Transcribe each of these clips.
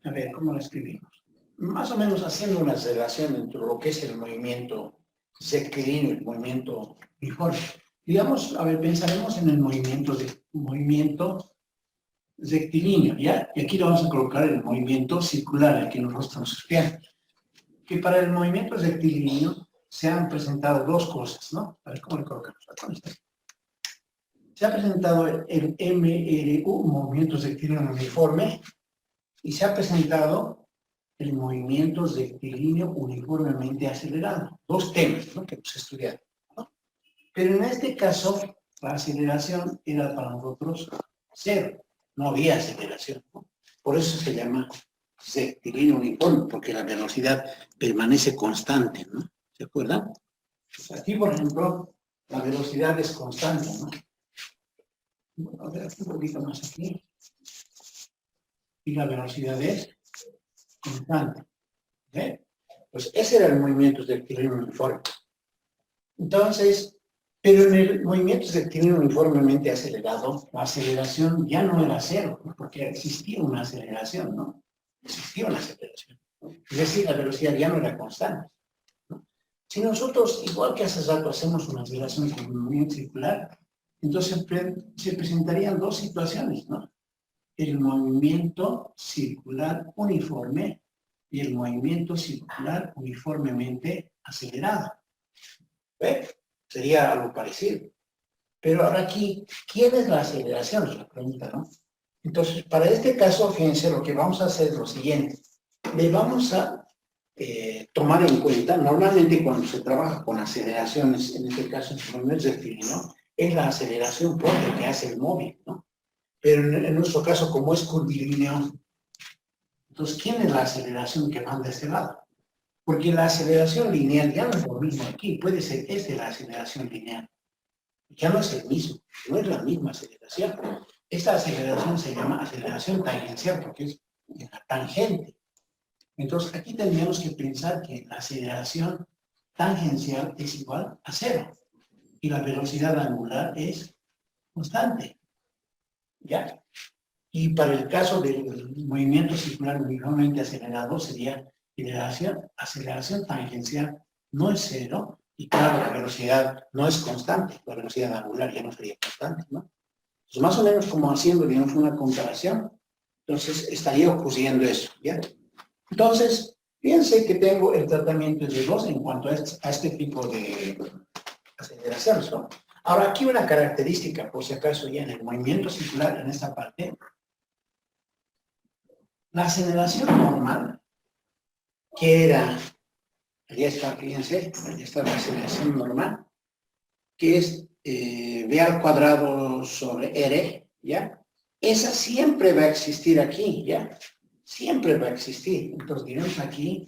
A ver, ¿cómo lo escribimos? Más o menos haciendo una relación entre lo que es el movimiento rectilíneo y el movimiento uniforme. Digamos, a ver, pensaremos en el movimiento rectilíneo, ¿ya? Y aquí le vamos a colocar el movimiento circular, el que nosotros estamos estudiando. Que para el movimiento rectilíneo se han presentado dos cosas, ¿no? A ver, ¿cómo le colocamos? Se ha presentado el MRU, movimiento rectilíneo uniforme, y se ha presentado el movimiento rectilíneo uniformemente acelerado. Dos temas, ¿no?, que hemos estudiado, ¿no? Pero en este caso, la aceleración era para nosotros cero. No había aceleración, ¿no? Por eso se llama rectilíneo uniforme, porque la velocidad permanece constante, ¿no? ¿Se acuerdan? Pues aquí, por ejemplo, la velocidad es constante, ¿no? Bueno, a ver, un poquito más aquí. Y la velocidad es constante. ¿Eh? Pues ese era el movimiento rectilíneo uniforme. Entonces, pero en el movimiento rectilíneo uniformemente acelerado, la aceleración ya no era cero, ¿no? Porque existía una aceleración, ¿no? Existía una aceleración, ¿no? Es decir, la velocidad ya no era constante, ¿no? Si nosotros, igual que hace rato, hacemos una aceleración con un movimiento circular, entonces se presentarían dos situaciones, ¿no? El movimiento circular uniforme y el movimiento circular uniformemente acelerado. ¿Ve? Sería algo parecido. Pero ahora aquí, ¿quién es la aceleración? Es la pregunta, ¿no? Entonces, para este caso, fíjense, lo que vamos a hacer es lo siguiente. Le vamos a tomar en cuenta, normalmente cuando se trabaja con aceleraciones, en este caso en su movimiento rectilíneo, es la aceleración propia que hace el móvil, ¿no? Pero en nuestro caso, como es curvilíneo, entonces, ¿quién es la aceleración que manda este lado? Porque la aceleración lineal ya no es lo mismo aquí, puede ser la aceleración lineal. Ya no es el mismo, no es la misma aceleración. Esta aceleración se llama aceleración tangencial porque es en la tangente. Entonces, aquí tendríamos que pensar que la aceleración tangencial es igual a cero y la velocidad angular es constante. ¿Ya? Y para el caso del movimiento circular uniformemente acelerado sería aceleración tangencial no es cero, y claro, la velocidad no es constante, la velocidad angular ya no sería constante, ¿no? Pues más o menos como haciendo, digamos, una comparación, entonces estaría ocurriendo eso, ¿ya? Entonces, fíjense que tengo el tratamiento de dos en cuanto a este tipo de aceleraciones, ¿no? Ahora, aquí una característica, por si acaso, ya en el movimiento circular, en esta parte, la aceleración normal, que era, ya está, fíjense, ya está la aceleración normal, que es v al cuadrado sobre r, ¿ya? Esa siempre va a existir aquí, ¿ya? Siempre va a existir. Entonces, diremos aquí,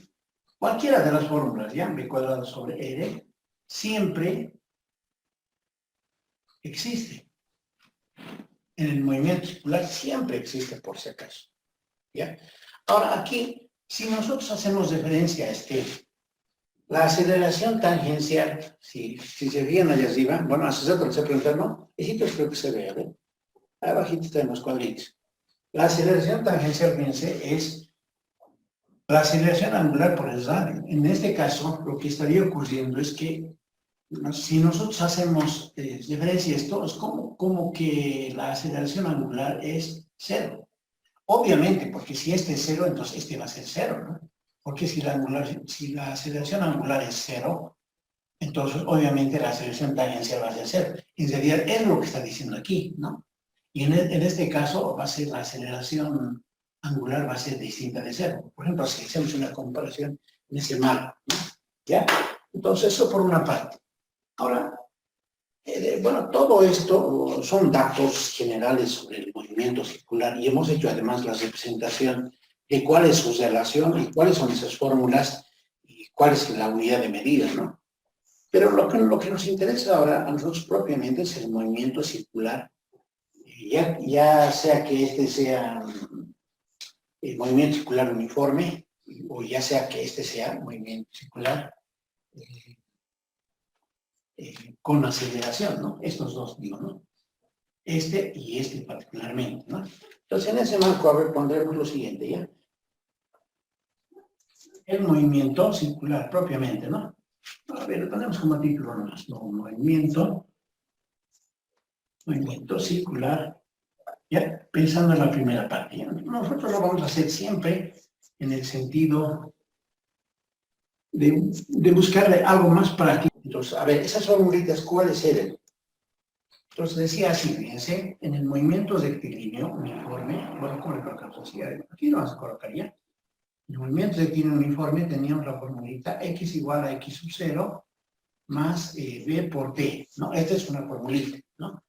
cualquiera de las fórmulas, ¿ya? V cuadrado sobre r, siempre existe. En el movimiento circular siempre existe, por si acaso, ¿ya? Ahora, aquí, si nosotros hacemos referencia a la aceleración tangencial, si se fijan allá arriba, bueno, hace rato les he preguntado, ¿no? Ejito creo que se ve, ¿ver? Abajito están los cuadritos. La aceleración tangencial, fíjense, es la aceleración angular por el radio. En este caso, lo que estaría ocurriendo es que si nosotros hacemos referencia a esto, es como que la aceleración angular es cero. Obviamente, porque si este es cero, entonces este va a ser cero, ¿no? Porque si la aceleración angular es cero, entonces obviamente la aceleración tangencial va a ser cero. En realidad es lo que está diciendo aquí, ¿no? Y en este caso va a ser la aceleración angular va a ser distinta de cero. Por ejemplo, si hacemos una comparación en ese marco, ¿no? ¿Ya? Entonces eso por una parte. Ahora, bueno, todo esto son datos generales sobre el movimiento circular y hemos hecho además la representación de cuál es su relación y cuáles son esas fórmulas y cuál es la unidad de medida, ¿no? Pero lo que nos interesa ahora a nosotros propiamente es el movimiento circular, ya sea que este sea el movimiento circular uniforme o ya sea que este sea movimiento circular con aceleración, ¿no? Estos dos, digo, ¿no? Este y este particularmente, ¿no? Entonces, Entonces, en ese marco, a ver, pondremos lo siguiente, ¿ya? El movimiento circular, propiamente, ¿no? A ver, lo ponemos como título nomás, ¿no? Movimiento circular, ya, pensando en la primera parte, ¿ya? Nosotros lo vamos a hacer siempre en el sentido de buscarle algo más práctico. Entonces, a ver, esas formulitas, ¿cuáles eran? Entonces decía así, fíjense, en el movimiento de equilibrio uniforme, bueno, ¿cómo le colocamos así? Aquí lo vamos a colocar ya. En el movimiento de equilibrio uniforme teníamos la formulita x igual a x sub 0 más b por t, ¿no? Esta es una formulita, ¿no?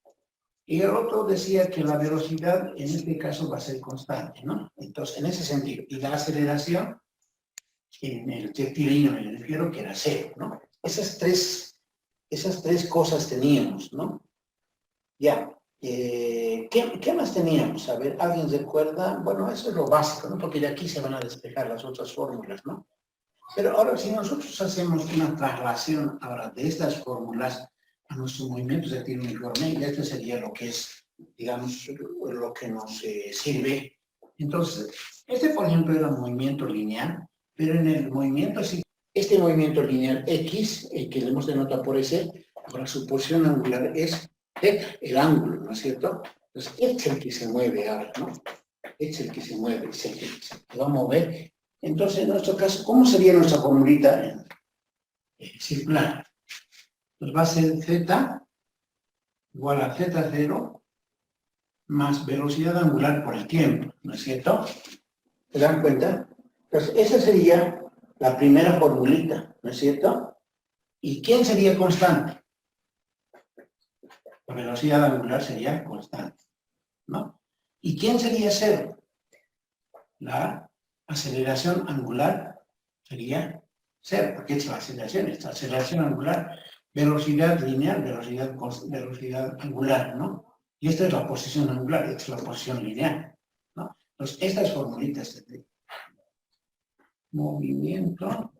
Y el otro decía que la velocidad en este caso va a ser constante, ¿no? Entonces, en ese sentido, y la aceleración en el rectilíneo me refiero que era cero, ¿no? Esas tres cosas teníamos, ¿no? Ya. ¿Qué más teníamos? A ver, ¿alguien recuerda? Bueno, eso es lo básico, ¿no? Porque de aquí se van a despejar las otras fórmulas, ¿no? Pero ahora, si nosotros hacemos una traslación ahora de estas fórmulas a nuestros movimientos de tiro uniforme, y este sería lo que es, digamos, lo que nos sirve. Entonces, este, por ejemplo, era un movimiento lineal, pero en el movimiento, este movimiento lineal X, que le hemos denotado por ese, ahora su posición angular es el ángulo, ¿no es cierto? Entonces, este es el que se mueve ahora, ¿no? Este es el que se mueve, es el que se va a mover. Entonces, en nuestro caso, ¿cómo sería nuestra formulita circular? Pues va a ser z igual a z0 más velocidad angular por el tiempo, ¿no es cierto? ¿Se dan cuenta? Entonces, esa sería la primera formulita, ¿no es cierto? ¿Y quién sería constante? La velocidad angular sería constante, ¿no? ¿Y quién sería cero? La aceleración angular sería cero, porque es la aceleración, esta aceleración angular, velocidad lineal, velocidad angular, ¿no? Y esta es la posición angular, esta es la posición lineal, ¿no? Entonces, estas formulitas de movimiento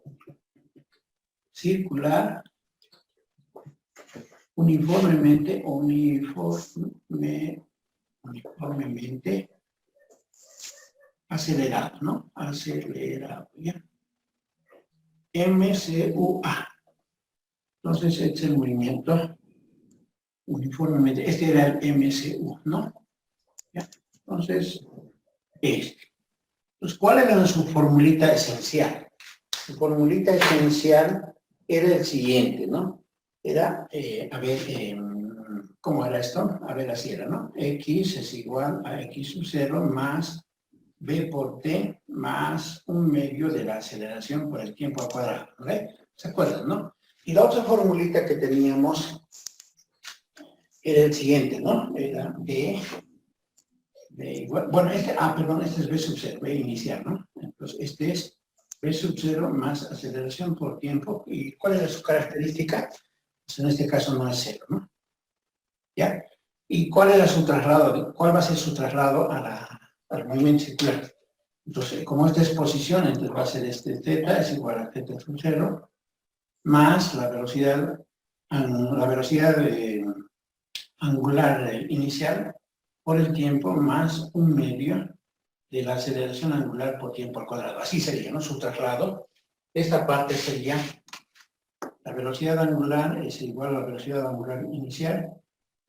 circular uniformemente acelerado, ¿no? Acelerado, ¿ya? MCUA. Entonces, este es el movimiento uniformemente. Este era el MCU, ¿no? ¿Ya? Entonces, Pues, ¿cuál era su formulita esencial? Su formulita esencial era el siguiente, ¿no? Era, a ver, ¿cómo era esto? A ver, así era, ¿no? X es igual a X sub 0 más B por T más un medio de la aceleración por el tiempo al cuadrado, ¿no? ¿Se acuerdan, no? Y la otra formulita que teníamos era el siguiente, ¿no? Era B igual, bueno, perdón, este es B sub 0, B inicial, ¿no? Entonces, este es B sub 0 más aceleración por tiempo. ¿Y cuál es su característica? Pues en este caso no es 0, ¿no? ¿Ya? ¿Y cuál era su traslado? ¿Cuál va a ser su traslado al movimiento circular? Entonces, como esta es posición, entonces va a ser este z es igual a z sub 0 más la velocidad angular inicial por el tiempo más un medio de la aceleración angular por tiempo al cuadrado. Así sería, ¿no? Su traslado. Esta parte sería la velocidad angular es igual a la velocidad angular inicial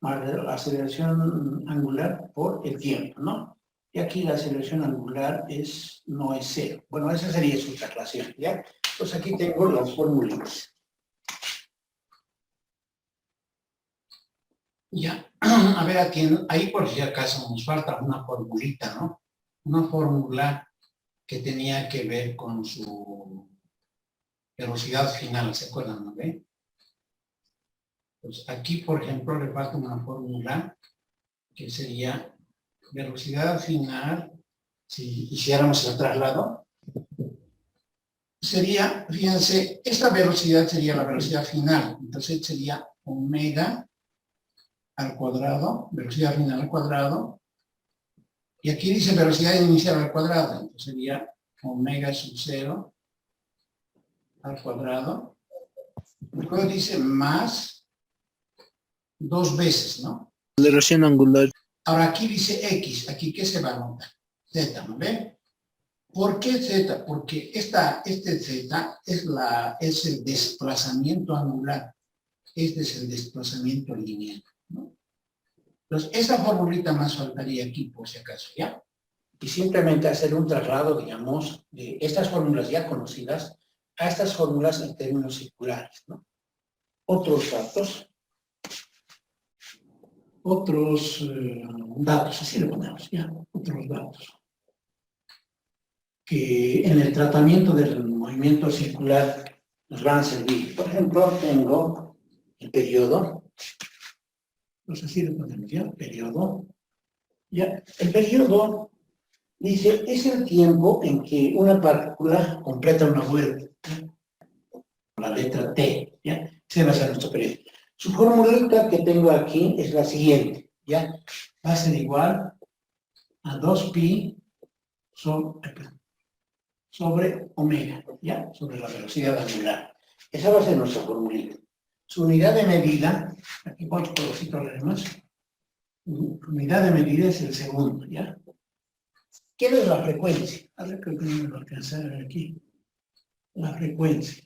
más la aceleración angular por el tiempo, ¿no? Y aquí la aceleración angular no es cero. Bueno, esa sería su traslación, ¿ya? Pues aquí tengo las fórmulas. Ya, a ver, ahí por si acaso nos falta una formulita, ¿no? Una fórmula que tenía que ver con su velocidad final, ¿se acuerdan, no? Pues aquí, por ejemplo, le falta una fórmula que sería velocidad final, si hiciéramos el traslado, sería, fíjense, esta velocidad sería la velocidad final, entonces sería omega al cuadrado, velocidad final al cuadrado, y aquí dice velocidad inicial al cuadrado, entonces sería omega sub 0 al cuadrado, luego dice más 2 veces, ¿no? Aceleración angular. Ahora aquí dice X, aquí ¿qué se va a notar? Z, ¿no ven? ¿Por qué Z? Porque este Z es el desplazamiento angular. Este es el desplazamiento lineal, ¿no? Entonces, esa formulita más faltaría aquí, por si acaso, ¿ya? Y simplemente hacer un traslado, digamos, de estas fórmulas ya conocidas a estas fórmulas en términos circulares, ¿no? Otros datos, así le ponemos, ¿ya? Otros datos que en el tratamiento del movimiento circular nos van a servir. Por ejemplo, tengo el periodo, pues así le ponemos, ¿ya? Periodo, ¿ya? El periodo dice, es el tiempo en que una partícula completa una vuelta, ¿ya? La letra T, ¿ya? Ese va a ser nuestro periodo. Su formulita que tengo aquí es la siguiente, ¿ya? Va a ser igual a 2pi sobre omega, ¿ya? Sobre la velocidad angular. Esa va a ser nuestra formulita. Su unidad de medida, aquí cuántos colorcitos leemos, su unidad de medida es el segundo, ¿ya? ¿Qué es la frecuencia? A ver, creo que no me va a alcanzar aquí. La frecuencia.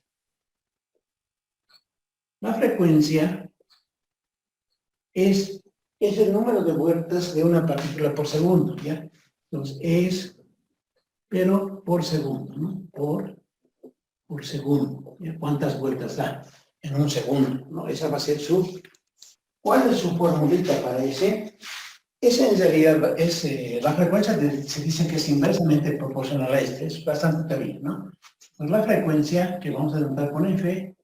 La frecuencia es el número de vueltas de una partícula por segundo, ¿ya? Entonces, pero por segundo, ¿no? Por segundo, ¿ya? ¿Cuántas vueltas da? En un segundo, ¿no? Esa va a ser ¿cuál es su formulita para ese? Esa en realidad es, la frecuencia se dice que es inversamente proporcional a es bastante bien, ¿no? Pues la frecuencia que vamos a denotar con F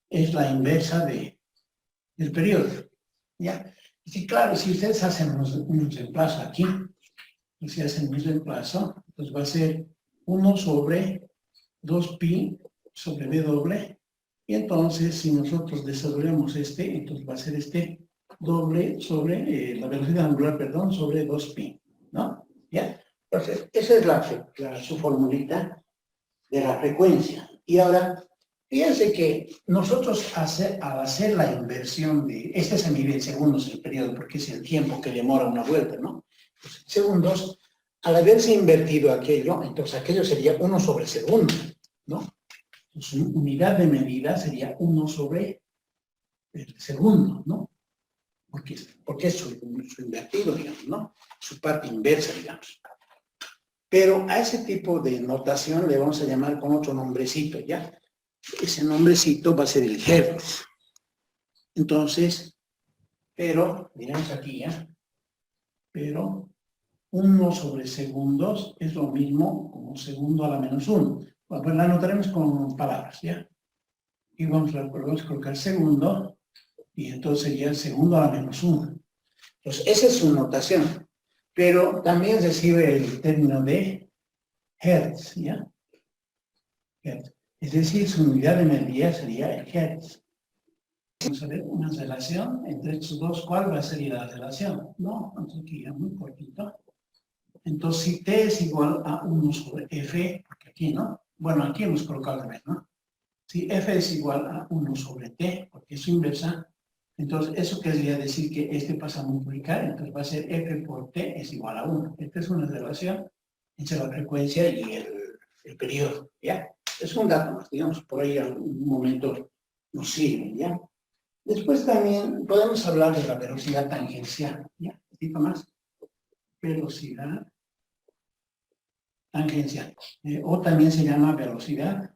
es la inversa del periodo, ¿ya? Y claro, si ustedes hacen un reemplazo aquí, si hacen un reemplazo, pues va a ser 1 sobre 2pi sobre b doble, y entonces si nosotros desarrollamos entonces va a ser doble sobre la velocidad angular, perdón, sobre 2pi, ¿no? ¿Ya? Entonces, esa es su formulita de la frecuencia. Y ahora, fíjense que nosotros al hacer la inversión este se mide en segundos el periodo, porque es el tiempo que demora una vuelta, ¿no? Pues, segundos, al haberse invertido aquello, entonces aquello sería 1 sobre segundo, ¿no? Su unidad de medida sería 1 sobre el segundo, ¿no? Porque es su invertido, digamos, ¿no? Su parte inversa, digamos. Pero a ese tipo de notación le vamos a llamar con otro nombrecito, ¿ya? Ese nombrecito va a ser el hertz. Entonces, pero, miramos aquí, ¿ya? Pero 1 sobre segundos es lo mismo como segundo a la menos 1. Bueno, pues la anotaremos con palabras, ¿ya? Y vamos a colocar segundo, y entonces sería el segundo a la menos 1. Entonces, esa es su notación. Pero también recibe el término de hertz, ¿ya? Hertz. Es decir, su unidad de medida sería el hertz. Vamos a ver una relación entre estos dos. ¿Cuál va a ser la relación? No, entonces aquí ya muy cortito. Entonces, si t es igual a 1 sobre f, porque aquí, ¿no? Bueno, aquí hemos colocado al revés, ¿no? Si f es igual a 1 sobre t, porque es su inversa, entonces eso querría decir que pasa a multiplicar, entonces va a ser f por t es igual a 1. Esta es una relación entre la frecuencia y el periodo, ¿ya? Es un dato más, digamos, por ahí en algún momento nos sirve, ¿ya? Después también podemos hablar de la velocidad tangencial, ¿ya? Un poquito más. Velocidad tangencial. O también se llama velocidad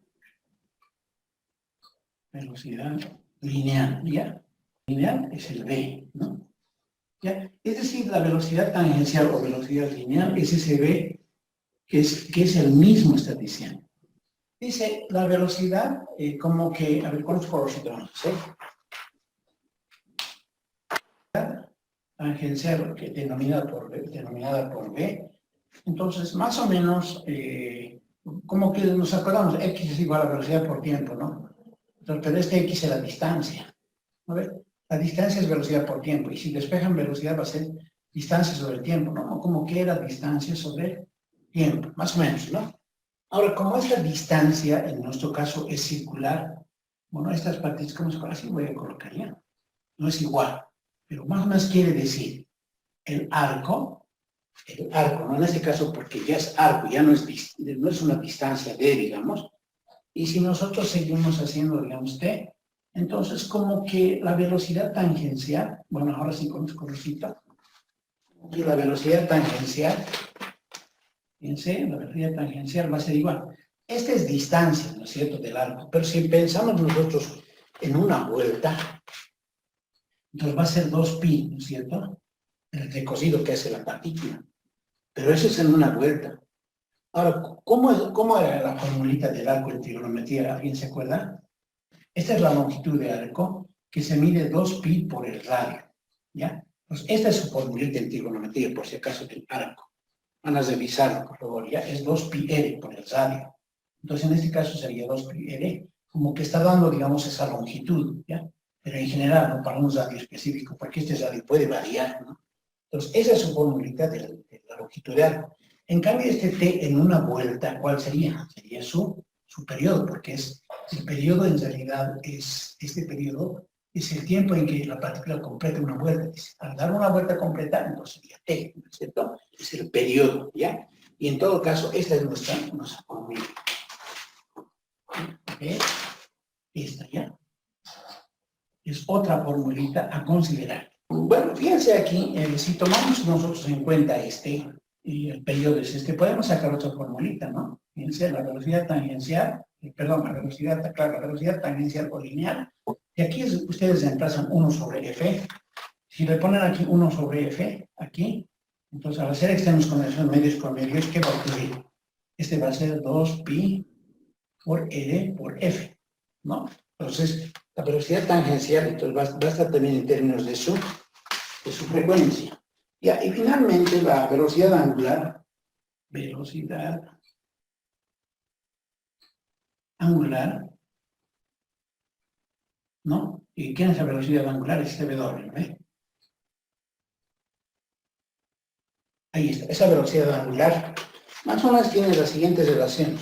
lineal, ¿ya? Lineal es el v, ¿no? ¿Ya? Es decir, la velocidad tangencial o velocidad lineal es ese v que es el mismo estadiciano. Dice, la velocidad, como que, a ver, ¿cuántos colorcitos vamos a hacer? Tangencial, que denominada por v. Entonces, más o menos, como que nos acordamos, x es igual a velocidad por tiempo, ¿no? Entonces, pero x es la distancia. ¿No ves? La distancia es velocidad por tiempo, y si despejan velocidad va a ser distancia sobre el tiempo, ¿no? O como que era distancia sobre tiempo, más o menos, ¿no? Ahora, como esta distancia, en nuestro caso, es circular, bueno, estas partículas, así voy a colocar ya, no es igual, pero más o menos quiere decir el arco, ¿no? En este caso porque ya es arco, ya no es una distancia D, digamos, y si nosotros seguimos haciendo, digamos, T, entonces como que la velocidad tangencial, bueno, ahora sí con colorcito, y la velocidad tangencial, fíjense, la velocidad tangencial va a ser igual. Esta es distancia, ¿no es cierto?, del arco, pero si pensamos nosotros en una vuelta, entonces va a ser 2pi, ¿no es cierto?, el recocido que hace la partícula. Pero eso es en una vuelta. Ahora, ¿cómo era la formulita del arco en trigonometría? ¿Alguien se acuerda? Esta es la longitud de arco, que se mide 2pi por el radio, ¿ya? Pues esta es su formulita en trigonometría, por si acaso, del arco. Van a revisarlo, por favor, ¿ya? Es 2pi r por el radio. Entonces, en este caso sería 2pi r, como que está dando, digamos, esa longitud, ¿ya? Pero en general, no para un radio específico, porque este radio puede variar, ¿no? Entonces, esa es su formulita de la longitud de arco. En cambio, este t en una vuelta, ¿cuál sería? Sería su periodo, porque el periodo en realidad este periodo es el tiempo en que la partícula completa una vuelta. Al dar una vuelta completa, entonces sería t, ¿no es cierto? Es el periodo, ¿ya? Y en todo caso, esta es nuestra fórmula. ¿Ves? Esta, ¿ya? Es otra formulita a considerar. Bueno, fíjense aquí, si tomamos nosotros en cuenta y el periodo es podemos sacar otra formulita, ¿no? Fíjense, la velocidad tangencial, la velocidad tangencial o lineal, y aquí ustedes reemplazan 1 sobre f. Si le ponen aquí 1 sobre f, aquí, entonces al hacer extremos con esos medios con medios, ¿qué va a ocurrir? Este va a ser 2pi por r por f, ¿no? Entonces, la velocidad tangencial, entonces va a estar también en términos de su frecuencia. Ya, y finalmente la velocidad angular, ¿no? ¿Y qué es la velocidad angular? Es W, ¿ve? Ahí está, esa velocidad angular, más o menos tiene la siguiente relación.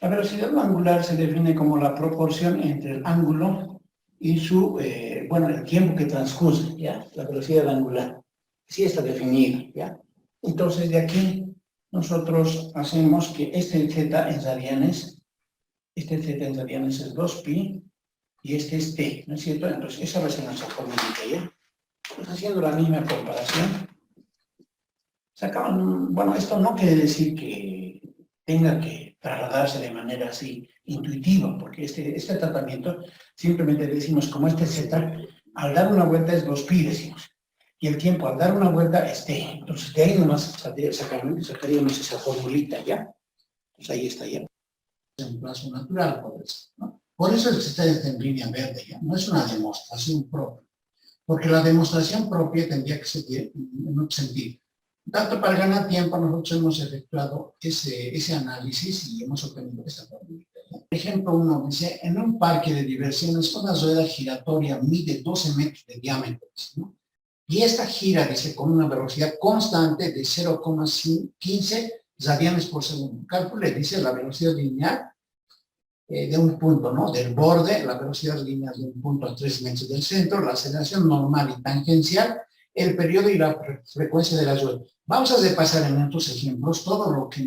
La velocidad angular se define como la proporción entre el ángulo y el tiempo que transcurre, ¿ya? La velocidad angular. Sí está definida, ¿ya? Entonces, de aquí nosotros hacemos que este z en radianes es 2pi y este es t, ¿no es cierto? Entonces, esa va a ser nuestra fórmula, ¿ya? Pues haciendo la misma comparación, bueno, esto no quiere decir que tenga que trasladarse de manera así intuitiva, porque este tratamiento simplemente decimos como este z, al dar una vuelta es 2pi, decimos, y el tiempo al dar una vuelta es t. Entonces, de ahí nomás sacaríamos esa formulita, ¿ya? Pues ahí está, ya. Es un plazo natural, ¿no? Por eso es que está en línea verde, ¿ya? No es una demostración propia, porque la demostración propia tendría que ser en otro sentido. Tanto para ganar tiempo, nosotros hemos efectuado ese análisis y hemos obtenido esta fórmula. Por ejemplo, uno dice, en un parque de diversiones, una rueda giratoria mide 12 metros de diámetro, ¿no? Y esta gira, dice, con una velocidad constante de 0,15 radianes por segundo. Calcule, dice, la velocidad lineal de un punto, ¿no? Del borde, la velocidad lineal de un punto a 3 metros del centro, la aceleración normal y tangencial, el periodo y la frecuencia de la rueda. Vamos a repasar en estos ejemplos todo lo que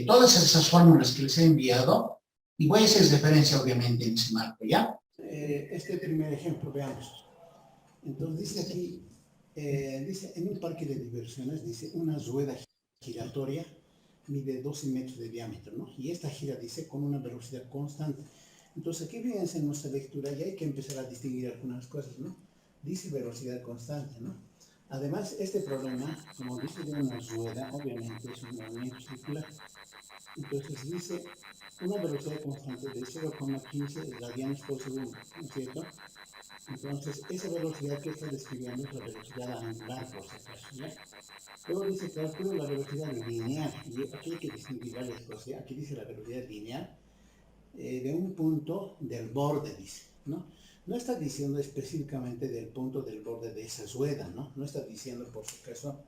todas esas fórmulas que les he enviado, y voy a hacer referencia obviamente en ese marco, ¿ya? Este primer ejemplo, veamos. Entonces dice aquí, dice, en un parque de diversiones, dice, una rueda giratoria mide 12 metros de diámetro, ¿no? Y esta gira, dice, con una velocidad constante. Entonces aquí fíjense en nuestra lectura, ya hay que empezar a distinguir algunas cosas, ¿no? Dice velocidad constante, ¿no? Además, este problema, como dice de una rueda, obviamente es un movimiento circular. Entonces dice una velocidad constante de 0,15 radianes por segundo, ¿no es cierto? Entonces, esa velocidad que está describiendo es la velocidad angular, por si acaso, ¿ya? Luego dice, calcula la velocidad lineal, y aquí hay que distinguir varias cosas, ¿ya? Aquí dice la velocidad lineal de un punto del borde, dice, ¿no? No está diciendo específicamente del punto del borde de esa rueda, ¿no? No está diciendo, por si acaso,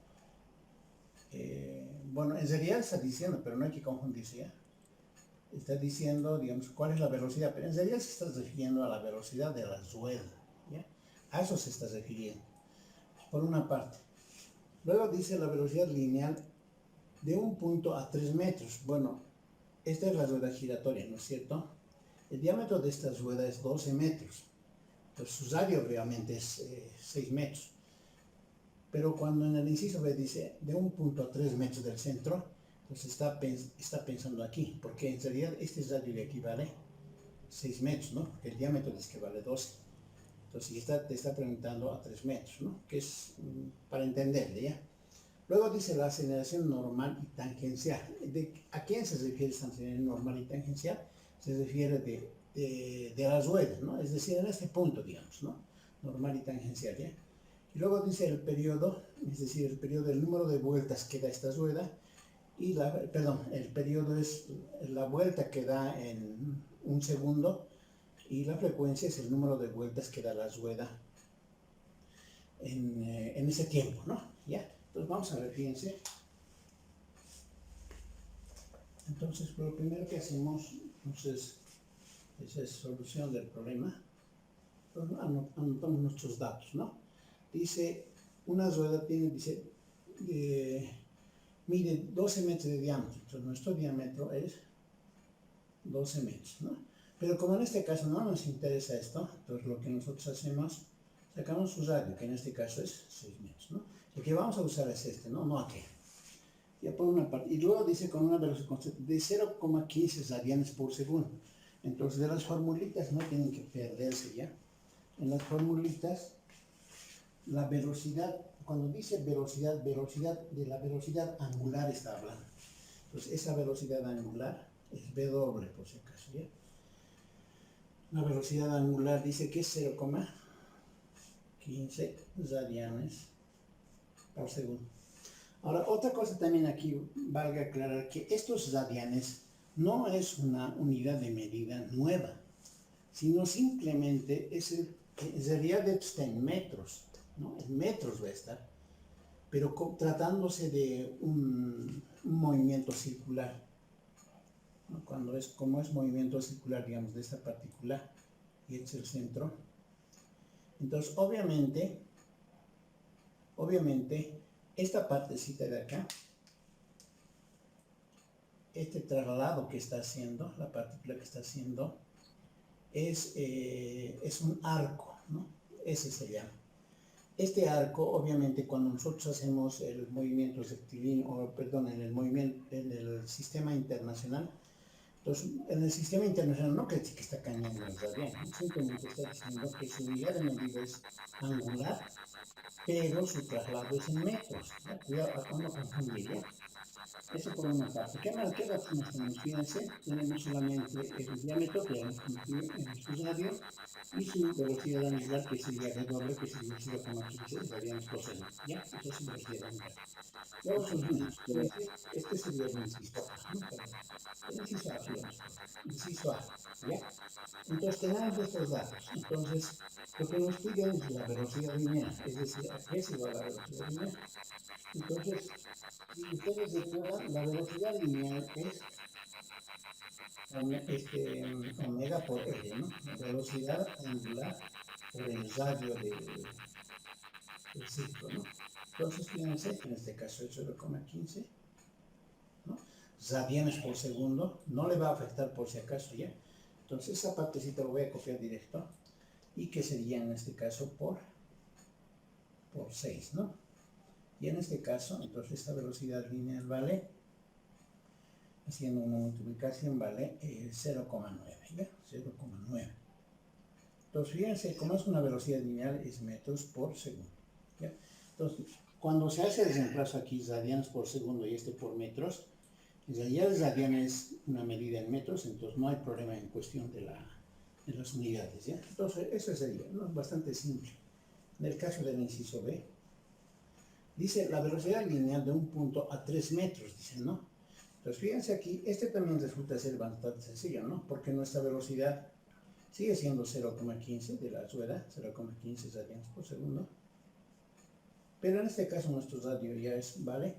bueno, en realidad está diciendo, pero no hay que confundirse, ¿ya? Está diciendo, digamos, cuál es la velocidad, pero en realidad se está refiriendo a la velocidad de la rueda, ¿ya? A eso se está refiriendo, por una parte. Luego dice la velocidad lineal de un punto a 3 metros. Bueno, esta es la rueda giratoria, ¿no es cierto? El diámetro de esta rueda es 12 metros. Entonces su radio obviamente es 6 metros. Pero cuando en el inciso B dice de un punto a 3 metros del centro, entonces está pensando aquí, porque en realidad este radio de aquí vale 6 metros, ¿no? Porque el diámetro dice que vale 12. Entonces te está preguntando a 3 metros, ¿no? Que es para entenderle, ¿ya? Luego dice la aceleración normal y tangencial. ¿A quién se refiere esta aceleración normal y tangencial? Se refiere de las ruedas, ¿no? Es decir, en este punto, digamos, ¿no? Normal y tangencial, ¿ya? Y luego dice el periodo, es decir, el periodo del número de vueltas que da esta rueda, y el periodo es la vuelta que da en un segundo, y la frecuencia es el número de vueltas que da la rueda en ese tiempo, ¿no? ¿Ya? Entonces vamos a ver, fíjense. Entonces, lo primero que hacemos, entonces, es solución del problema. Entonces, anotamos nuestros datos, ¿no? Dice, una rueda mide 12 metros de diámetro. Entonces, nuestro diámetro es 12 metros, ¿no? Pero como en este caso no nos interesa esto, entonces lo que nosotros hacemos, sacamos su radio, que en este caso es 6 metros, ¿no? El que vamos a usar es este, ¿no? No aquel. Ya por una parte. Y luego dice con una velocidad constante de 0,15 radianes por segundo. Entonces de las formulitas no tienen que perderse ya. En las formulitas, la velocidad, cuando dice velocidad de la velocidad angular está hablando. Entonces esa velocidad angular es W por si acaso, ¿ya? La velocidad angular dice que es 0,15 radianes por segundo. Ahora, otra cosa también aquí valga aclarar que estos radianes no es una unidad de medida nueva, sino simplemente en realidad está en metros, ¿no? En metros va a estar, pero tratándose de un movimiento circular, ¿no? Como es movimiento circular, digamos, de esta partícula y es el centro. Entonces, obviamente, esta partecita de acá, este traslado que está haciendo, la partícula que está haciendo, es un arco, ¿no? Ese se llama. Este arco, obviamente, cuando nosotros hacemos el movimiento rectilíneo, en el sistema internacional, entonces, en el sistema internacional no quiere decir que está cambiando el radiano, simplemente está diciendo que su unidad de medida es angular, pero su traslado es en metros. ¿Ya? Cuidado, acá no confundir, ¿ya? Eso por una parte. ¿Qué datos más tenemos? Fíjense, tenemos solamente el diámetro que hemos conocido en su radio y su velocidad angular, que sería W, que sería 0,15 radianes por segundo. ¿Ya? Esa es su velocidad angular. Luego sus números. Fíjense, este sería el inciso A, ¿no? Perdón. El inciso A, digamos. Inciso A. ¿Ya? Entonces tenemos estos datos. Entonces, lo que nos piden es la velocidad lineal, es decir, ¿a qué es igual la velocidad lineal? Entonces, si ustedes recuerdan, la velocidad lineal es omega por L, ¿no? La velocidad angular por el radio del ciclo, ¿no? Entonces, fíjense que en este caso es 0,15, ¿no? Radianes por segundo, no le va a afectar por si acaso ya. Entonces, esa partecita lo voy a copiar directo y que sería en este caso por 6, ¿no? Y en este caso, entonces esta velocidad lineal vale, haciendo una multiplicación, vale 0,9, ¿ya? 0,9. Entonces, fíjense, como es una velocidad lineal, es metros por segundo, ¿ya? Entonces, cuando se hace el reemplazo aquí, radianes por segundo y este por metros, en realidad el radian es una medida en metros, entonces no hay problema en cuestión de las unidades, ¿ya? Entonces, eso sería, ¿no? Bastante simple. En el caso del inciso B, dice la velocidad lineal de un punto a 3 metros, dice, ¿no? Entonces, fíjense aquí, este también resulta ser bastante sencillo, ¿no? Porque nuestra velocidad sigue siendo 0,15 de la rueda, 0,15 radianes por segundo. Pero en este caso nuestro radio ya vale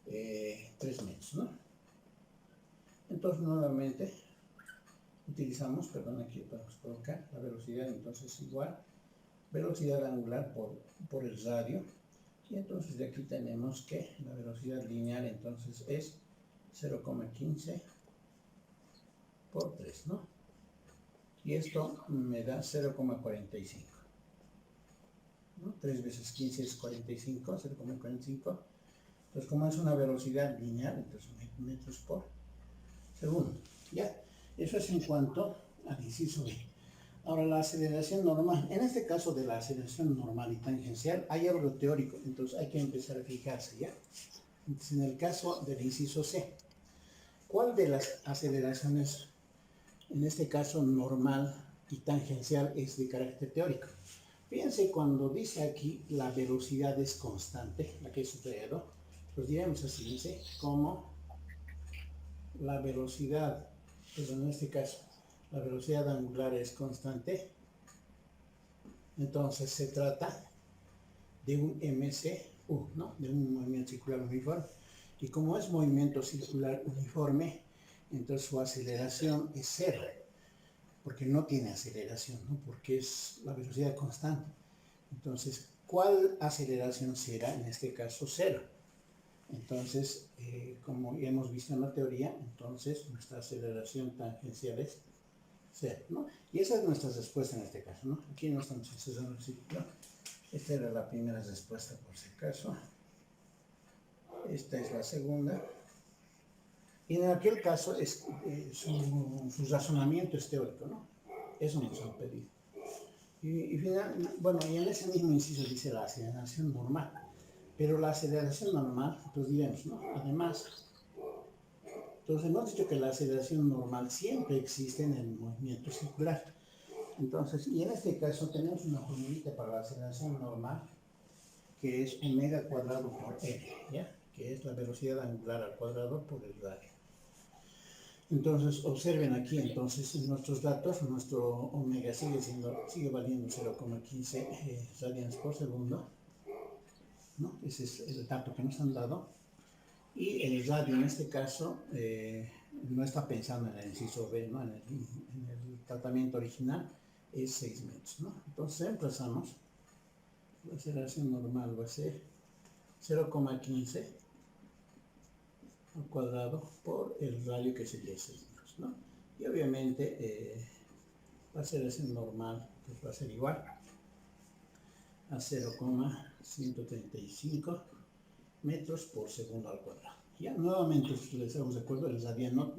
3 metros, ¿no? Entonces, nuevamente, utilizamos, perdón, aquí podemos colocar la velocidad, entonces igual, velocidad angular por el radio. Y entonces de aquí tenemos que la velocidad lineal entonces es 0,15 por 3, ¿no? Y esto me da 0,45. ¿no? 3 veces 15 es 45, 0,45. Entonces, como es una velocidad lineal, entonces metros por segundo. Ya, eso es en cuanto al inciso B. Ahora, la aceleración normal. En este caso de la aceleración normal y tangencial, hay algo teórico, entonces hay que empezar a fijarse, ¿ya? Entonces, en el caso del inciso C, ¿cuál de las aceleraciones, en este caso normal y tangencial, es de carácter teórico? Fíjense, cuando dice aquí la velocidad es constante, la que he subrayado, pues diremos así, ¿sí? Como la velocidad, pues en este caso, la velocidad angular es constante, entonces se trata de un MCU, ¿no? De un movimiento circular uniforme. Y como es movimiento circular uniforme, entonces su aceleración es cero, porque no tiene aceleración, ¿no? Porque es la velocidad constante. Entonces, ¿cuál aceleración será? En este caso, cero. Entonces, como ya hemos visto en la teoría, entonces nuestra aceleración tangencial es cero, ¿no? Y esa es nuestra respuesta en este caso, ¿no? Aquí no estamos usando el círculo. Esta era la primera respuesta por si acaso. Esta es la segunda. Y en aquel caso es, su razonamiento es teórico, ¿no? Eso nos han pedido. Y bueno, y en ese mismo inciso dice la aceleración normal. Pero la aceleración normal, pues diremos, ¿no? Además, entonces hemos dicho que la aceleración normal siempre existe en el movimiento circular. Entonces, y en este caso tenemos una formulita para la aceleración normal, que es omega cuadrado por L, ¿ya? Que es la velocidad angular al cuadrado por el radio. Entonces, observen aquí, entonces, en nuestros datos, nuestro omega sigue valiendo 0,15 radianes por segundo, ¿no? Ese es el dato que nos han dado. Y el radio, en este caso, no está pensando en el inciso B, ¿no? En el tratamiento original es 6 metros, ¿no? Entonces, empezamos. La aceleración normal va a ser 0,15 al cuadrado por el radio, que sería 6 metros, ¿no? Y obviamente la aceleración normal pues va a ser igual a 0,135 metros por segundo al cuadrado. Ya nuevamente, si les estamos de acuerdo, el radiano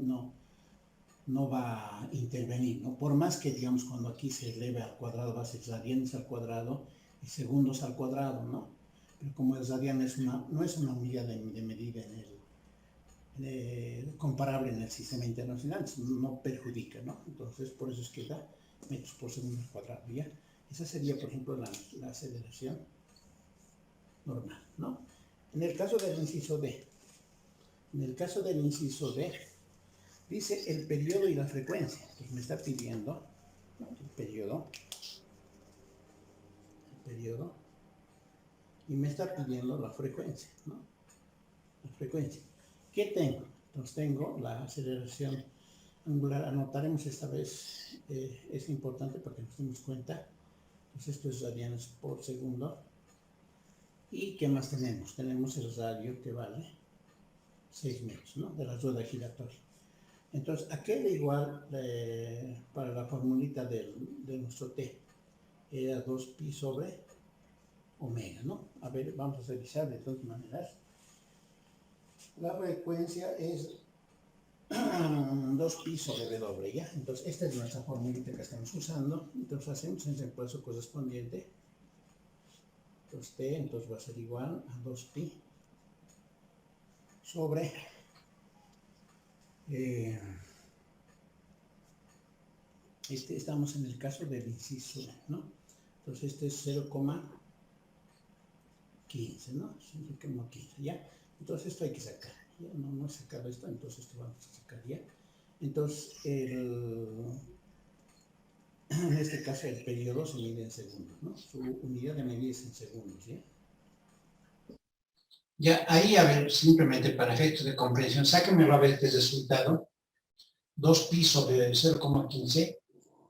no va a intervenir, ¿no? Por más que, digamos, cuando aquí se eleve al cuadrado, va a ser radianes al cuadrado y segundos al cuadrado, ¿no? Pero como el radiano no es una unidad de medida comparable en el sistema internacional, no perjudica, ¿no? Entonces, por eso es que da metros por segundo al cuadrado, ¿ya? Esa sería, por ejemplo, la aceleración normal, ¿no? En el caso del inciso D, dice el periodo y la frecuencia. Entonces me está pidiendo, ¿no? el periodo, y me está pidiendo la frecuencia, ¿no? La frecuencia. ¿Qué tengo? Entonces tengo la aceleración angular. Anotaremos esta vez, es importante para que nos demos cuenta. Entonces esto es radianes por segundo. ¿Y qué más tenemos? Tenemos el radio que vale 6 metros, ¿no? De la rueda giratoria. Entonces, aquel igual para la formulita de nuestro T era 2pi sobre omega, ¿no? A ver, vamos a revisar de todas maneras. La frecuencia es 2pi sobre W, ¿ya? Entonces, esta es nuestra formulita que estamos usando. Entonces, hacemos el reemplazo correspondiente. Entonces, T entonces va a ser igual a 2pi sobre estamos en el caso del inciso, ¿no? Entonces este es 0,15, ¿no? 0,15, ¿ya? Entonces esto hay que sacar, ¿ya? No he sacado esto, entonces esto vamos a sacar, ¿ya? Entonces, en este caso el periodo se mide en segundos, ¿no? Su unidad de medida es en segundos, ¿ya? Ya, ahí, a ver, simplemente para efectos de comprensión, sáquenme a ver este resultado. 2pi sobre 0,15.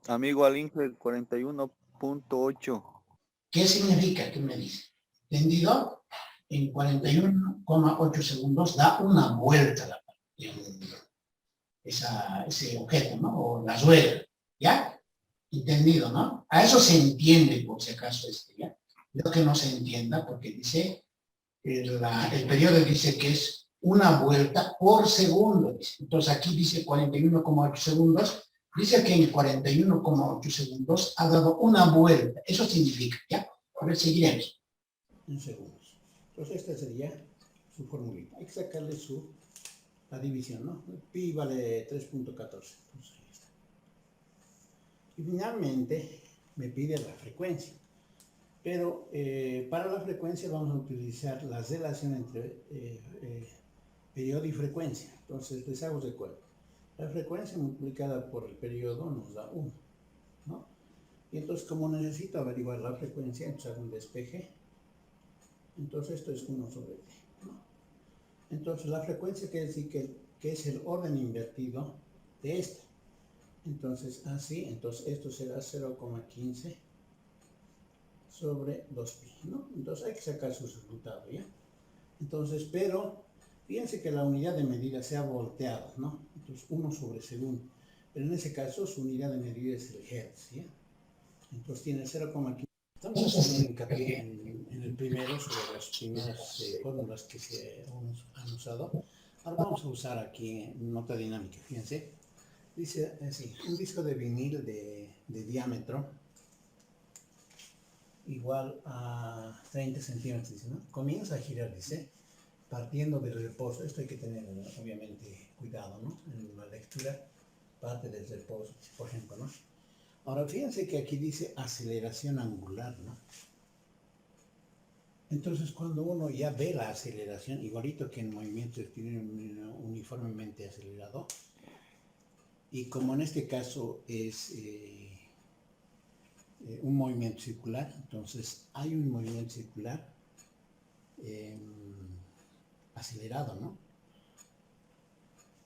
Amigo Alinge 41.8. ¿Qué significa? ¿Qué me dice? ¿Entendido? en 41,8 segundos da una vuelta ese objeto, ¿no? O la rueda, ¿ya? Entendido, ¿no? A eso se entiende, por si acaso, ¿ya? Lo que no se entienda, porque dice, el periodo dice que es una vuelta por segundo. Entonces aquí dice 41,8 segundos, dice que en 41,8 segundos ha dado una vuelta. Eso significa, ¿ya? A ver, seguiremos. En segundos. Entonces esta sería su formulita. Hay que sacarle la división, ¿no? Pi vale 3.14. Pues ahí está. Y finalmente me pide la frecuencia. Pero para la frecuencia vamos a utilizar la relación entre periodo y frecuencia. Entonces les hago recuerdo. La frecuencia multiplicada por el periodo nos da 1, ¿no? Y entonces como necesito averiguar la frecuencia, entonces hago un despeje. Entonces esto es 1 sobre t, ¿no? Entonces la frecuencia quiere decir que es el orden invertido de esta. Entonces así, entonces esto será 0,15 sobre 2pi, ¿no? Entonces hay que sacar su resultado, ¿ya? Entonces, pero fíjense que la unidad de medida se ha volteado, ¿no? Entonces 1 sobre segundo. Pero en ese caso su unidad de medida es el hertz, ¿ya? Entonces tiene 0,15. Estamos haciendo hincapié en el primero sobre las primeras fórmulas que se han usado. Ahora vamos a usar aquí nota dinámica, fíjense. Dice así, un disco de vinil de diámetro igual a 30 centímetros, ¿no? Comienza a girar, dice, partiendo del reposo. Esto hay que tener, obviamente, cuidado, ¿no? En la lectura, parte del reposo, por ejemplo, ¿no? Ahora, fíjense que aquí dice aceleración angular, ¿no? Entonces, cuando uno ya ve la aceleración, igualito que en movimiento uniformemente acelerado, y como en este caso es un movimiento circular, entonces hay un movimiento circular acelerado, ¿no?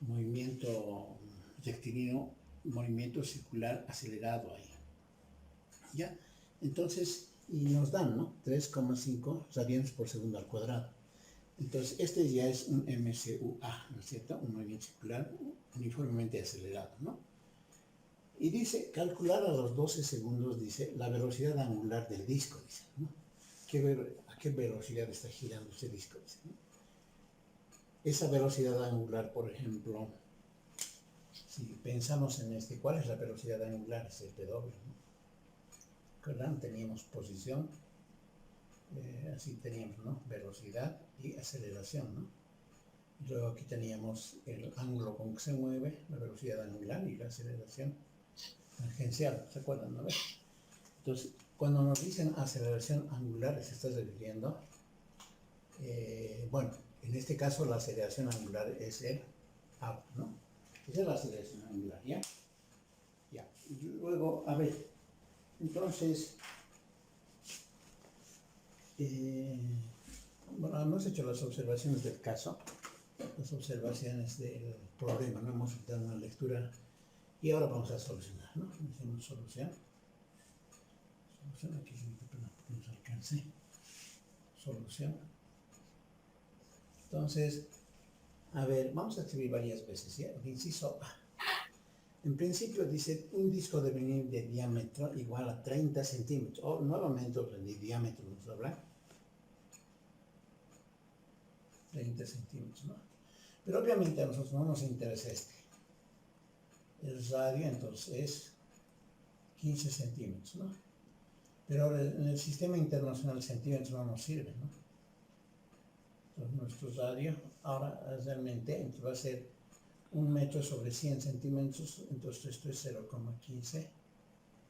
Movimiento rectilíneo, movimiento circular acelerado ahí. ¿Ya? Entonces, y nos dan, ¿no? 3,5 radianes por segundo al cuadrado. Entonces, este ya es un MCUA, ¿no es cierto? Un movimiento circular uniformemente acelerado, ¿no? Y dice, calcular a los 12 segundos, dice, la velocidad angular del disco, dice, ¿no? ¿A qué velocidad está girando ese disco? Dice, ¿no? Esa velocidad angular, por ejemplo, si pensamos en ¿cuál es la velocidad angular? Es el W, ¿no? ¿Recuerdan? Teníamos posición, así teníamos, ¿no? Velocidad y aceleración, ¿no? Y luego aquí teníamos el ángulo con que se mueve, la velocidad angular y la aceleración tangencial, ¿se acuerdan, no? Entonces, cuando nos dicen aceleración angular, se está refiriendo, bueno, en este caso la aceleración angular es el A, ¿no? Esa es la aceleración angular, ¿ya? Ya. Y luego, a ver, entonces, bueno, hemos hecho las observaciones del caso, las observaciones del problema, no hemos dado una lectura y ahora vamos a solucionar, ¿no? Hacemos solución. Solución, aquí no nos alcance. Solución. Entonces, a ver, vamos a escribir varias veces, ¿ya? El inciso A. En principio dice un disco de vinil de diámetro igual a 30 centímetros. O nuevamente de diámetro nos habla. 30 centímetros, ¿no? Pero obviamente a nosotros no nos interesa este. El radio entonces es 15 centímetros, ¿no? Pero ahora en el sistema internacional centímetros no nos sirve, ¿no? Entonces nuestro radio ahora realmente va a ser 1 metro sobre 100 centímetros, entonces esto es 0,15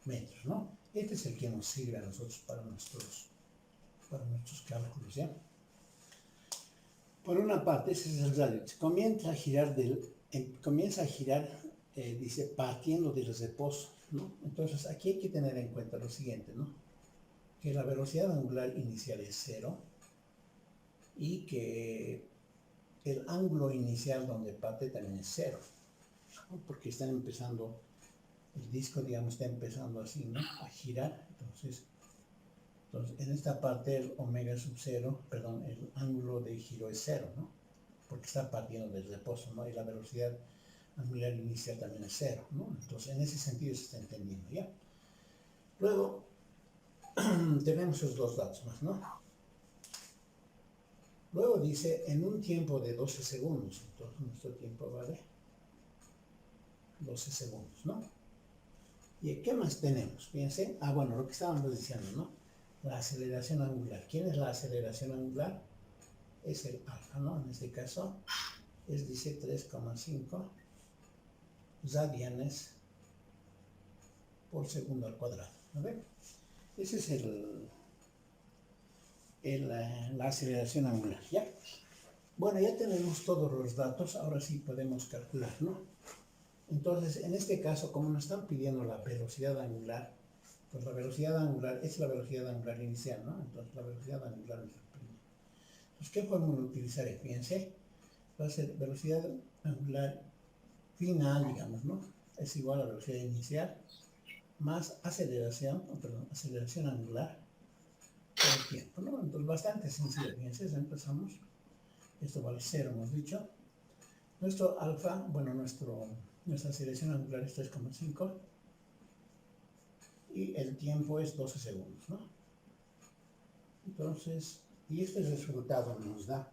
metros, ¿no? Este es el que nos sirve a nosotros para nuestros cálculos, ¿ya? Por una parte, ese es el radio. Comienza a girar, dice, partiendo del reposo, ¿no? Entonces, aquí hay que tener en cuenta lo siguiente, ¿no? Que la velocidad angular inicial es 0 y que el ángulo inicial donde parte también es 0, ¿no? Porque están empezando, el disco, digamos, está empezando así, ¿no? A girar, entonces Entonces, en esta parte el omega sub 0, perdón, el ángulo de giro es 0, ¿no? Porque está partiendo del reposo, ¿no? Y la velocidad angular inicial también es 0, ¿no? Entonces, en ese sentido se está entendiendo, ¿ya? Luego, tenemos esos dos datos más, ¿no? Luego dice, en un tiempo de 12 segundos, entonces nuestro tiempo vale 12 segundos, ¿no? ¿Y qué más tenemos? Fíjense, bueno, lo que estábamos diciendo, ¿no? La aceleración angular. ¿Quién es la aceleración angular? Es el alfa, ¿no? En este caso, dice 3,5 radianes por segundo al cuadrado, ¿no ven? Ese es la aceleración angular, ¿ya? Bueno, ya tenemos todos los datos, ahora sí podemos calcular, ¿no? Entonces, en este caso, como nos están pidiendo la velocidad angular, pues la velocidad angular es la velocidad angular inicial, ¿no? Entonces, la velocidad angular es la primera. Entonces, ¿qué fórmula utilizaré? Fíjense, va a ser velocidad angular final, digamos, ¿no? Es igual a la velocidad inicial más aceleración angular por el tiempo, ¿no? Entonces, bastante sencillo, fíjense, empezamos. Esto vale 0, hemos dicho. Nuestro alfa, bueno, nuestra aceleración angular es 3,5 y el tiempo es 12 segundos, ¿no? Entonces, y este resultado nos da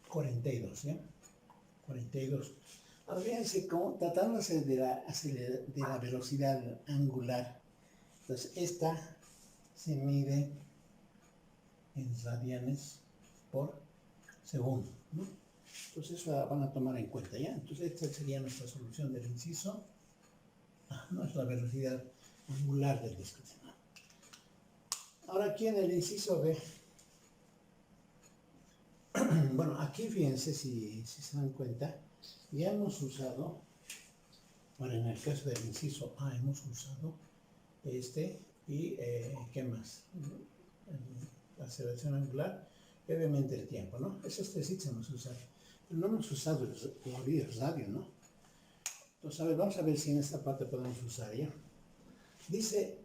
42, ¿ya? 42. Ahora fíjense cómo, tratándose de la velocidad angular, entonces esta se mide en radianes por segundo, ¿no? Entonces eso van a tomar en cuenta, ¿ya? Entonces esta sería nuestra solución del inciso. No es la velocidad angular del disco. Ahora aquí en el inciso B, bueno, aquí fíjense si se dan cuenta, ya hemos usado, bueno, en el caso del inciso A hemos usado y ¿qué más? La aceleración angular y obviamente el tiempo, ¿no? Esos tres sí hemos usado. Pero no hemos usado el radio, ¿no? Entonces, a ver, vamos a ver si en esta parte podemos usar ya. Dice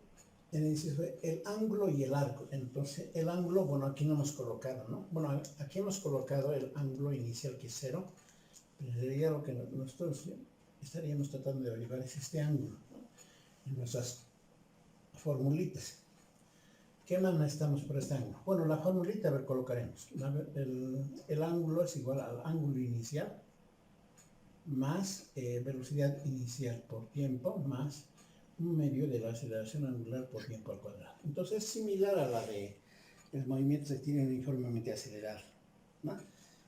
en el inciso el ángulo y el arco. Entonces, el ángulo, bueno, aquí no hemos colocado, ¿no? Bueno, aquí hemos colocado el ángulo inicial que es 0, pero en realidad lo que nosotros estaríamos tratando de averiguar es este ángulo, ¿no? En nuestras formulitas. ¿Qué más necesitamos por este ángulo? Bueno, la formulita, a ver, colocaremos. El ángulo es igual al ángulo inicial más velocidad inicial por tiempo más un medio de la aceleración angular por tiempo al cuadrado. Entonces es similar a la de el movimiento rectilíneo uniformemente acelerado, ¿no?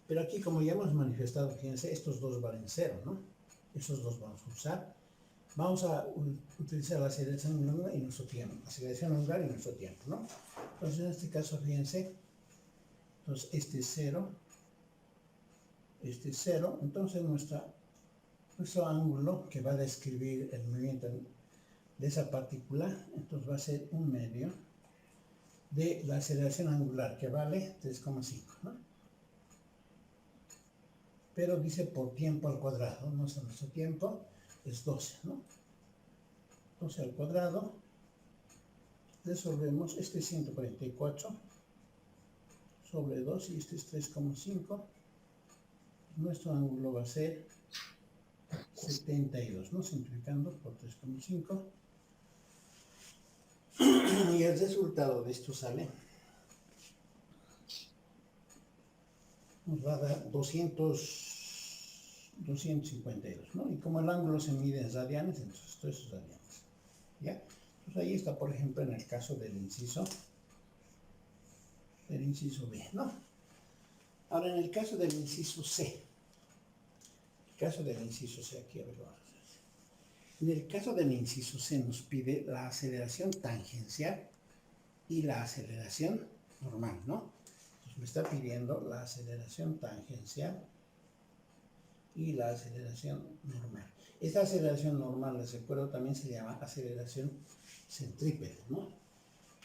Pero aquí, como ya hemos manifestado, fíjense, estos dos valen 0, ¿no? Esos dos vamos a usar. Vamos a utilizar la aceleración angular y nuestro tiempo. Aceleración angular y nuestro tiempo, ¿no? Entonces, en este caso, fíjense, entonces este es 0, este es 0, entonces nuestro ángulo que va a describir el movimiento de esa partícula, entonces va a ser un medio de la aceleración angular que vale 3,5, ¿no? Pero dice por tiempo al cuadrado, nuestro tiempo es 12, ¿no? Entonces al cuadrado resolvemos este 144 sobre 2 y este es 3,5. Nuestro ángulo va a ser 72, ¿no? Simplificando por 3,5. Y el resultado de esto sale, nos va a dar 252, ¿no? Y como el ángulo se mide en radianes, entonces esto es radianes, ¿ya? Entonces ahí está, por ejemplo, en el caso del inciso B, ¿no? Ahora, en el caso del inciso C, aquí, a ver, vamos a hacer. En el caso del inciso C nos pide la aceleración tangencial y la aceleración normal, ¿no? Entonces me está pidiendo la aceleración tangencial y la aceleración normal. Esta aceleración normal, les recuerdo, también se llama aceleración centrípeta, ¿no?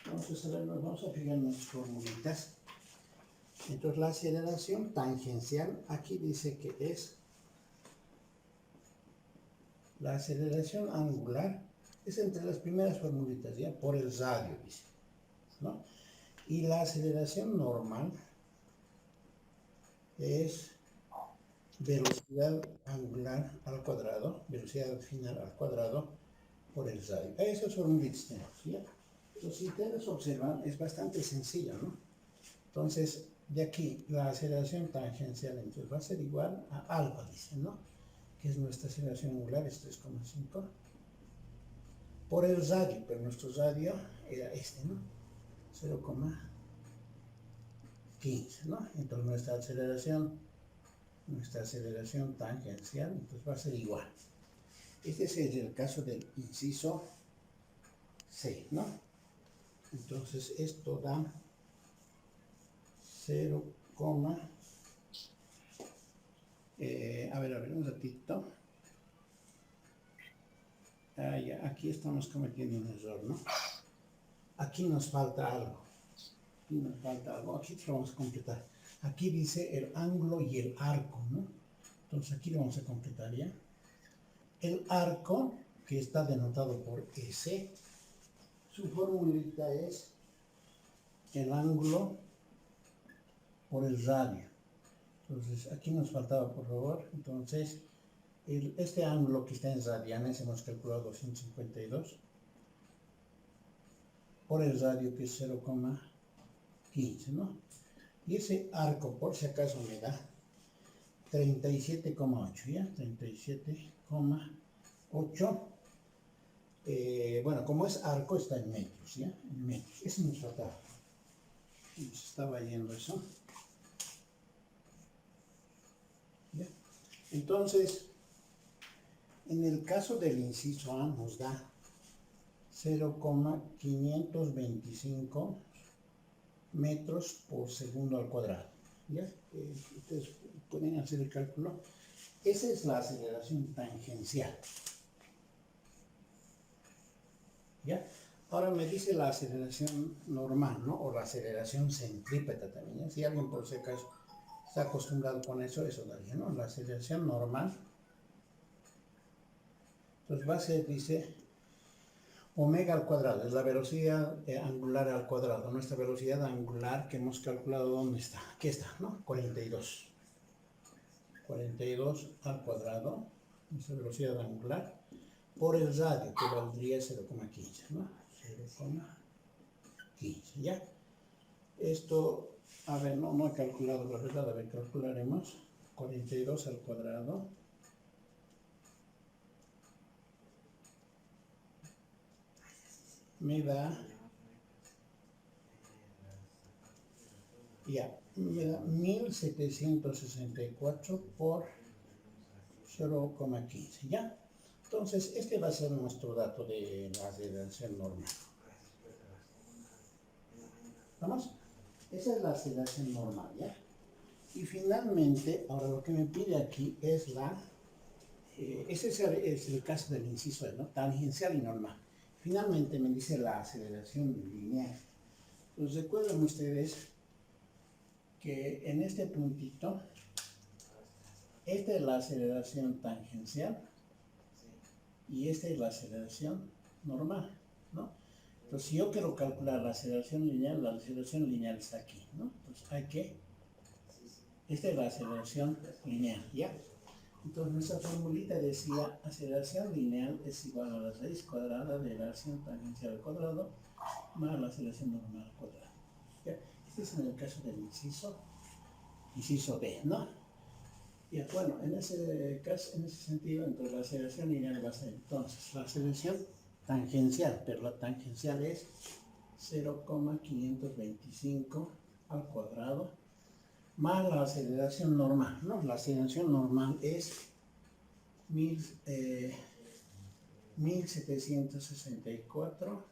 Entonces, a ver, nos vamos a fijar en nuestras formulitas. Entonces, la aceleración tangencial, aquí dice que es la aceleración angular Es entre las primeras formulitas, ¿ya? Por el radio, dice, ¿no? Y la aceleración normal es velocidad angular al cuadrado, velocidad final al cuadrado, por el radio. Esas formulitas tenemos, ¿ya? Entonces, si ustedes observan, es bastante sencillo, ¿no? Entonces, de aquí, la aceleración tangencial entonces va a ser igual a alfa, dice, ¿no? Que es nuestra aceleración angular, es 3,5, por el radio, pero nuestro radio era este, ¿no? 0,15, ¿no? Entonces nuestra aceleración tangencial, entonces va a ser igual. Este es el caso del inciso C, ¿no? Entonces esto da 0, a ver, un ratito. Ya, aquí estamos cometiendo un error, ¿no? Aquí nos falta algo. Aquí lo vamos a completar. Aquí dice el ángulo y el arco, ¿no? Entonces aquí lo vamos a completar, ¿ya? El arco, que está denotado por S, su formulita es el ángulo por el radio. Entonces aquí nos faltaba, por favor, entonces este ángulo que está en radianes hemos calculado 252 por el radio, que es 0,15, ¿no? Y ese arco, por si acaso, me da 37,8, ¿ya? 37,8. Bueno, como es arco, está en metros, ¿ya? En metros. Ese nos faltaba. Nos estaba yendo eso. ¿Ya? Entonces, en el caso del inciso A nos da 0,525 metros por segundo al cuadrado. ¿Ya? Ustedes pueden hacer el cálculo. Esa es la aceleración tangencial. ¿Ya? Ahora me dice la aceleración normal, ¿no? O la aceleración centrípeta también, ¿ya? Si alguien por si acaso está acostumbrado con eso daría, ¿no? La aceleración normal. Entonces va a ser, dice, omega al cuadrado, es la velocidad angular al cuadrado. Nuestra velocidad angular que hemos calculado, ¿dónde está? Aquí está, ¿no? 42. 42 al cuadrado, nuestra velocidad angular, por el radio, que valdría 0,15, ¿no? 0,15, ¿ya? Esto, a ver, no he calculado la verdad, a ver, calcularemos. 42 al cuadrado me da, me da 1764 por 0,15, ¿ya? Entonces, este va a ser nuestro dato de la aceleración normal. ¿Vamos? Esa es la aceleración normal, ¿ya? Y finalmente, ahora lo que me pide aquí es ese es el caso del inciso E, ¿no? Tangencial y normal. Finalmente me dice la aceleración lineal. Pues recuerden ustedes que en este puntito, esta es la aceleración tangencial y esta es la aceleración normal, ¿no? Entonces, si yo quiero calcular la aceleración lineal está aquí, ¿no? Entonces, esta es la aceleración lineal, ¿ya? Entonces, nuestra formulita decía, aceleración lineal es igual a la raíz cuadrada de la aceleración tangencial al cuadrado más la aceleración normal al cuadrado, ¿ya? Este es en el caso del inciso B, ¿no? Ya, bueno, en ese caso, en ese sentido, entonces la aceleración lineal va a ser entonces la aceleración tangencial, pero la tangencial es 0,525 al cuadrado más la aceleración normal, ¿no? La aceleración normal es 1764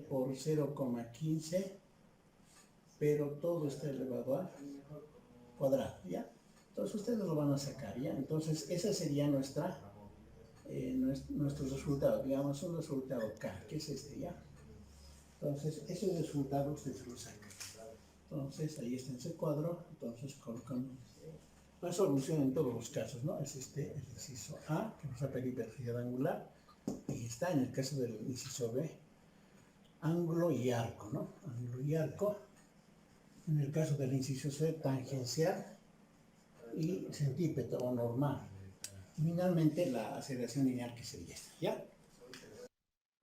por 0,15, pero todo está elevado al cuadrado, ¿ya? Entonces ustedes lo van a sacar, ¿ya? Entonces ese sería nuestro resultado, digamos un resultado K, que es este, ¿ya? Entonces ese resultado ustedes lo sacan. Entonces ahí está ese cuadro, entonces colocamos la solución en todos los casos, ¿no? Es el inciso A, que nos va a pedir velocidad angular, Ahí está, en el caso del inciso B, ángulo y arco, ¿no? Ángulo y arco. En el caso del inciso C, tangencial y centípeto o normal. Y finalmente la aceleración lineal, que sería esta, ¿ya?